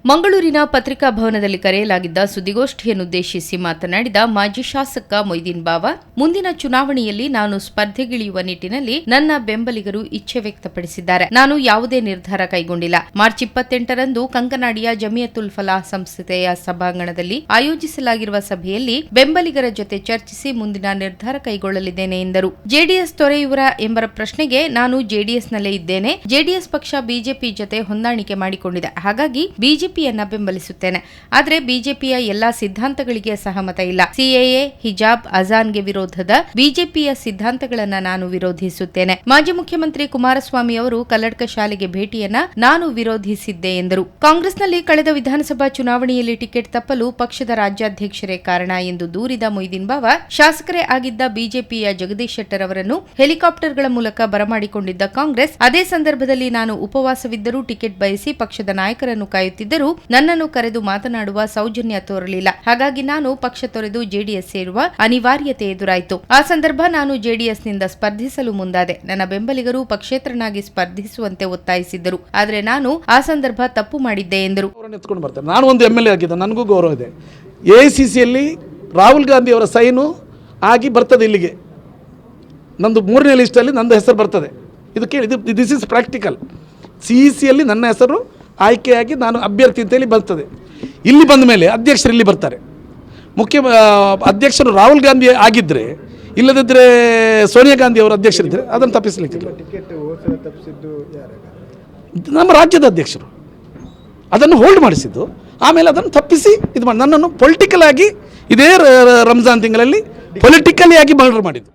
ಮಂಗಳೂರಿನ ಪತ್ರಿಕಾ ಭವನದಲ್ಲಿ ಕರೆಯಲಾಗಿದ್ದ ಸುದ್ದಿಗೋಷ್ಠಿಯನ್ನುದ್ದೇಶಿಸಿ ಮಾತನಾಡಿದ ಮಾಜಿ ಶಾಸಕ ಮೊಯ್ದೀನ್ ಬಾವ, ಮುಂದಿನ ಚುನಾವಣೆಯಲ್ಲಿ ನಾನು ಸ್ಪರ್ಧೆಗಿಳಿಯುವ ನಿಟ್ಟಿನಲ್ಲಿ ನನ್ನ ಬೆಂಬಲಿಗರು ಇಚ್ಛೆ ವ್ಯಕ್ತಪಡಿಸಿದ್ದಾರೆ. ನಾನು ಯಾವುದೇ ನಿರ್ಧಾರ ಕೈಗೊಂಡಿಲ್ಲ. ಮಾರ್ಚ್ 28ರಂದು ಕಂಕನಾಡಿಯ ಜಮಿಯತುಲ್ ಫಲಾಹ್ ಸಂಸ್ಥೆಯ ಸಭಾಂಗಣದಲ್ಲಿ ಆಯೋಜಿಸಲಾಗಿರುವ ಸಭೆಯಲ್ಲಿ ಬೆಂಬಲಿಗರ ಜೊತೆ ಚರ್ಚಿಸಿ ಮುಂದಿನ ನಿರ್ಧಾರ ಕೈಗೊಳ್ಳಲಿದ್ದೇನೆ ಎಂದರು. ಜೆಡಿಎಸ್ ತೊರೆಯುವರ ಎಂಬ ಪ್ರಶ್ನೆಗೆ ನಾನು ಜೆಡಿಎಸ್ನಲ್ಲೇ ಇದ್ದೇನೆ. ಜೆಡಿಎಸ್ ಪಕ್ಷ ಬಿಜೆಪಿ ಜೊತೆ ಹೊಂದಾಣಿಕೆ ಮಾಡಿಕೊಂಡಿದೆ. ಹಾಗಾಗಿ ಬಿಜೆಪಿಯನ್ನ ಬೆಂಬಲಿಸುತ್ತೇನೆ. ಆದರೆ ಬಿಜೆಪಿಯ ಎಲ್ಲಾ ಸಿದ್ಧಾಂತಗಳಿಗೆ ಸಹಮತ ಇಲ್ಲ. ಸಿಎಎ, ಹಿಜಾಬ್, ಅಜಾನ್ಗೆ ವಿರೋಧದ ಬಿಜೆಪಿಯ ಸಿದ್ಧಾಂತಗಳನ್ನು ನಾನು ವಿರೋಧಿಸುತ್ತೇನೆ. ಮಾಜಿ ಮುಖ್ಯಮಂತ್ರಿ ಕುಮಾರಸ್ವಾಮಿ ಅವರು ಕಲ್ಲಡ್ಕ ಶಾಲೆಗೆ ಭೇಟಿಯನ್ನ ನಾನು ವಿರೋಧಿಸಿದ್ದೆ ಎಂದರು. ಕಾಂಗ್ರೆಸ್ನಲ್ಲಿ ಕಳೆದ ವಿಧಾನಸಭಾ ಚುನಾವಣೆಯಲ್ಲಿ ಟಿಕೆಟ್ ತಪ್ಪಲು ಪಕ್ಷದ ರಾಜ್ಯಾಧ್ಯಕ್ಷರೇ ಕಾರಣ ಎಂದು ದೂರಿದ ಮೊಯ್ದೀನ್ ಬಾವ, ಶಾಸಕರೇ ಆಗಿದ್ದ ಬಿಜೆಪಿಯ ಜಗದೀಶ್ ಶೆಟ್ಟರ್ ಅವರನ್ನು ಹೆಲಿಕಾಪ್ಟರ್ಗಳ ಮೂಲಕ ಬರಮಾಡಿಕೊಂಡಿದ್ದ ಕಾಂಗ್ರೆಸ್ ಅದೇ ಸಂದರ್ಭದಲ್ಲಿ ನಾನು ಉಪವಾಸವಿದ್ದರೂ ಟಿಕೆಟ್ ಬಯಸಿ ಪಕ್ಷದ ನಾಯಕರನ್ನು ಕಾಯುತ್ತಿದ್ದರು. ನನ್ನನ್ನು ಕರೆದು ಮಾತನಾಡುವ ಸೌಜನ್ಯ ತೋರಲಿಲ್ಲ. ಹಾಗಾಗಿ ನಾನು ಪಕ್ಷ ತೊರೆದು ಜೆಡಿಎಸ್ ಸೇರುವ ಅನಿವಾರ್ಯತೆ ಎದುರಾಯಿತು. ಆ ಸಂದರ್ಭ ನಾನು ಜೆಡಿಎಸ್ನಿಂದ ಸ್ಪರ್ಧಿಸಲು ಮುಂದಾದೆ. ನನ್ನ ಬೆಂಬಲಿಗರು ಪಕ್ಷೇತರನಾಗಿ ಸ್ಪರ್ಧಿಸುವಂತೆ ಒತ್ತಾಯಿಸಿದ್ದರು. ಆದರೆ ನಾನು ಆ ಸಂದರ್ಭ ತಪ್ಪು ಮಾಡಿದ್ದೆ ಎಂದರು. ನಾನು ಒಂದು MLA ಆಗಿದ್ದೆ, ನನಗೂ ಗೌರವ ಇದೆ. AICCಯಲ್ಲಿ ರಾಹುಲ್ ಗಾಂಧಿ ಅವರ ಸೈನು ಆಗಿ ಬರ್ತದೆ. ಇಲ್ಲಿಗೆ ನಂದು 3ನೇ ಲಿಸ್ಟಲ್ಲಿ ನನ್ನ ಹೆಸರು ಬರ್ತದೆ. ಇದು ಕೇಳಿ, ದಿಸ್ ಇಸ್ ಪ್ರಾಕ್ಟಿಕಲ್. CECಯಲ್ಲಿ ನನ್ನ ಹೆಸರು ಆಯ್ಕೆಯಾಗಿ ನಾನು ಅಭ್ಯರ್ಥಿ ಅಂತೇಳಿ ಬರ್ತದೆ. ಇಲ್ಲಿ ಬಂದ ಮೇಲೆ ಅಧ್ಯಕ್ಷರು ಇಲ್ಲಿ ಬರ್ತಾರೆ. ಅಧ್ಯಕ್ಷರು ರಾಹುಲ್ ಗಾಂಧಿ ಆಗಿದ್ದರೆ, ಇಲ್ಲದಿದ್ದರೆ ಸೋನಿಯಾ ಗಾಂಧಿ ಅವರು ಅಧ್ಯಕ್ಷರಿದ್ದರೆ ಅದನ್ನು ತಪ್ಪಿಸಲಿಕ್ಕಿಲ್ಲ. ನಮ್ಮ ರಾಜ್ಯದ ಅಧ್ಯಕ್ಷರು ಅದನ್ನು ಹೋಲ್ಡ್ ಮಾಡಿಸಿದ್ದು, ಆಮೇಲೆ ಅದನ್ನು ತಪ್ಪಿಸಿ ಇದು ಮಾಡಿ ನನ್ನನ್ನು ಪೊಲಿಟಿಕಲ್ ಆಗಿ ಇದೇ ರಂಜಾನ್ ತಿಂಗಳಲ್ಲಿ ಪೊಲಿಟಿಕಲಿ ಆಗಿ ಮರ್ಡರ್ ಮಾಡಿದ್ದು.